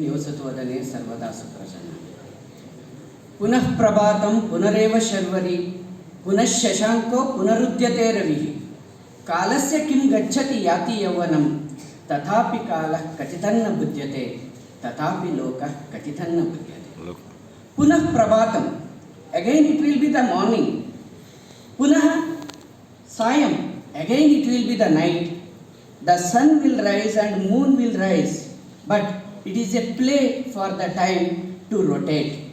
निवसतु वदने सर्वदा सुप्रसन्नः। पुनः प्रभातं पुनरेव शर्वरी पुनः शशाङ्को पुनरुद्यते रविः। कालस्य किं गच्छति याति यौवनं तथापि कालः कथितं न बुध्यते तथापि लोकः कथितं न बुध्यते। पुनः प्रभातं, again it will be the morning. Punah sayam, again it will be the night. The sun will rise and moon will rise, but it is a play for the time to rotate.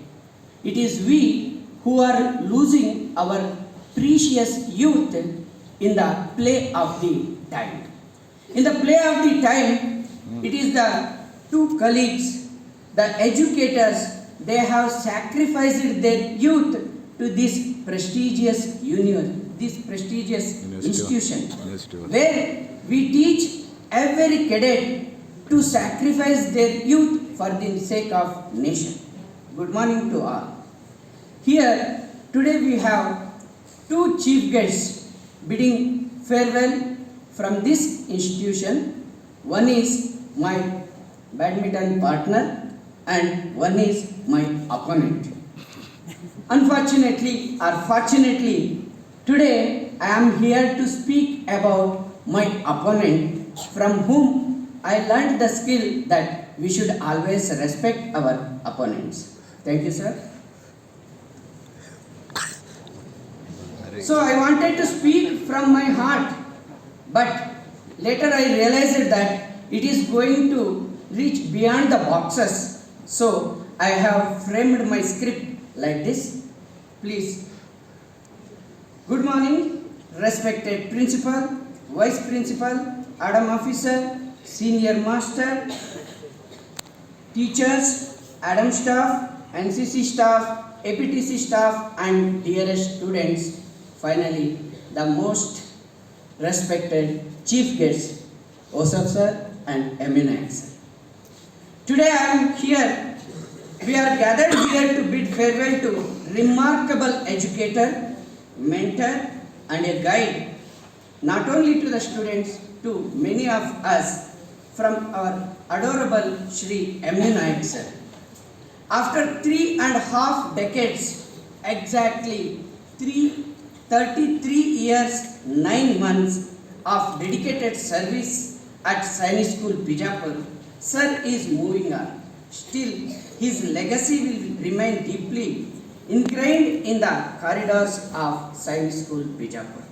It is we who are losing our precious youth in the play of the time. In the play of the time, it is the two colleagues, the educators, they have sacrificed their youth to this prestigious institution, where we teach every cadet to sacrifice their youth for the sake of nation. Good morning to all. Here today we have two chief guests bidding farewell from this institution. One is my badminton partner and one is my opponent. Unfortunately or fortunately, today I am here to speak about my opponent, from whom I learned the skill that we should always respect our opponents. Thank you, sir. So I wanted to speak from my heart, but later I realized that it is going to reach beyond the boxes. So I have framed my script like this. Please. Good morning, respected principal, vice principal, Adam officer, senior master, teachers, Adam staff, NCC staff, APTC staff, and dearest students. Finally, the most respected chief guests, Osaf sir and MA Nayak sir. Today I am here. We are gathered here to bid farewell to remarkable educator, mentor, and a guide, not only to the students, to many of us, from our adorable Shri M.A. Nayak sir. After 3.5 decades, exactly 33 years, 9 months of dedicated service at Sainik School, Bijapur, sir is moving on. Still, his legacy will remain deeply ingrained in the corridors of Sainik School, Bijapur.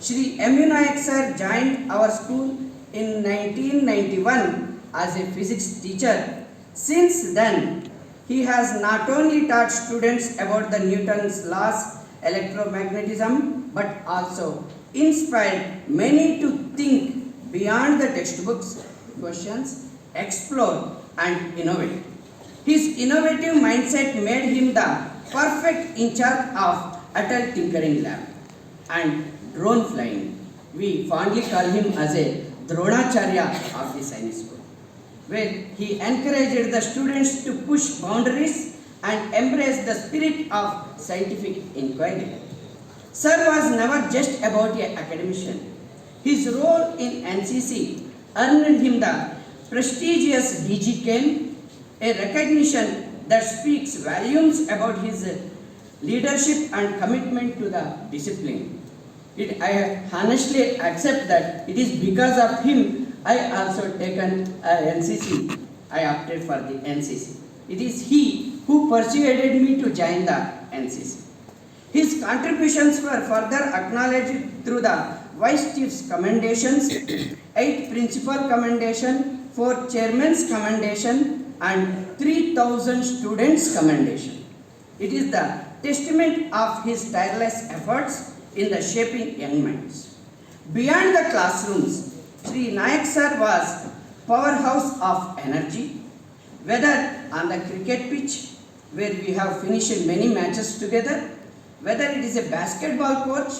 Shri M.A. Nayak sir joined our school in 1991 as a physics teacher. Since then, he has not only taught students about the Newton's laws, electromagnetism, but also inspired many to think beyond the textbooks, questions, explore and innovate. His innovative mindset made him the perfect in charge of Atal Tinkering Lab and drone flying. We fondly call him as a Dronacharya of the Sainik School, where he encouraged the students to push boundaries and embrace the spirit of scientific inquiry. Sir was never just about an academician. His role in NCC earned him the prestigious DG Ken, a recognition that speaks volumes about his leadership and commitment to the discipline. I honestly accept that it is because of him I also taken NCC. I opted for the NCC. It is he who persuaded me to join the NCC. His contributions were further acknowledged through the Vice Chief's commendations, 8 Principal commendation, 4 Chairman's commendation, and 3,000 students' commendation. It is the testament of his tireless efforts in the shaping young minds. Beyond the classrooms, Shri Nayak sir was powerhouse of energy, whether on the cricket pitch, where we have finished many matches together, whether it is a basketball coach.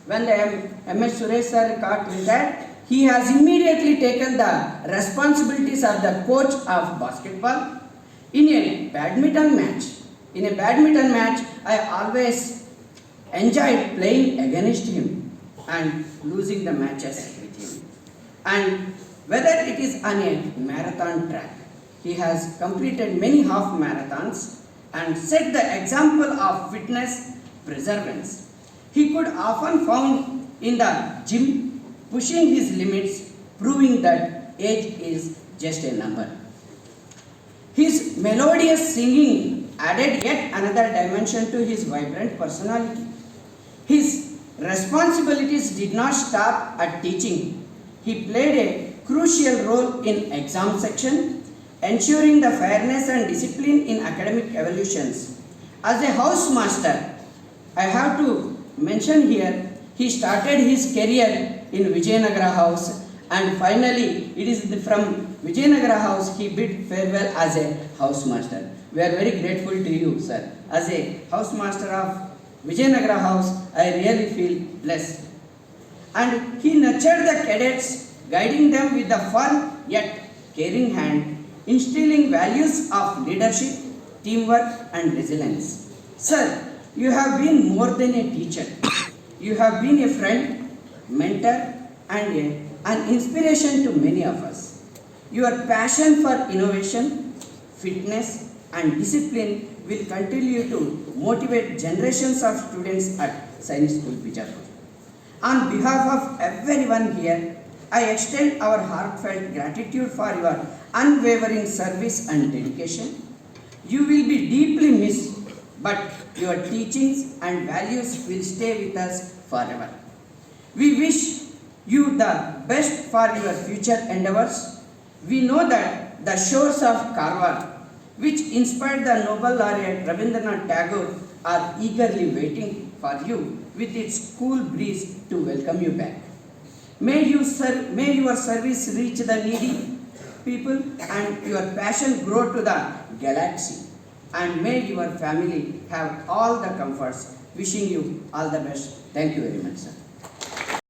When the M.S. Suresh sir got retired, he has immediately taken the responsibilities of the coach of basketball. In a badminton match, I always enjoyed playing against him and losing the matches with him. And whether it is on a marathon track, He has completed many half marathons and set the example of fitness perseverance. He could often found in the gym pushing his limits, proving that age is just a number. His melodious singing added yet another dimension to his vibrant personality. His responsibilities did not stop at teaching. He played a crucial role in exam section, ensuring the fairness and discipline in academic evolutions. As a housemaster, I have to mention here, he started his career in Vijayanagara House, and finally it is from Vijayanagara House he bid farewell as a housemaster. We are very grateful to you, sir. As a housemaster of Vijayanagara House, I really feel blessed. And he nurtured the cadets, guiding them with a firm yet caring hand, instilling values of leadership, teamwork and resilience. Sir, you have been more than a teacher. You have been a friend, mentor and an inspiration to many of us. Your passion for innovation, fitness and discipline will continue to motivate generations of students at Sainik School Bijapur. On behalf of everyone here, I extend our heartfelt gratitude for your unwavering service and dedication. You will be deeply missed, but your teachings and values will stay with us forever. We wish you the best for your future endeavors. We know that the shores of Karwar, which inspired the Nobel laureate Rabindranath Tagore, are eagerly waiting for you with its cool breeze to welcome you back. May your service reach the needy people and your passion grow to the galaxy. And may your family have all the comforts. Wishing you all the best. Thank you very much, sir.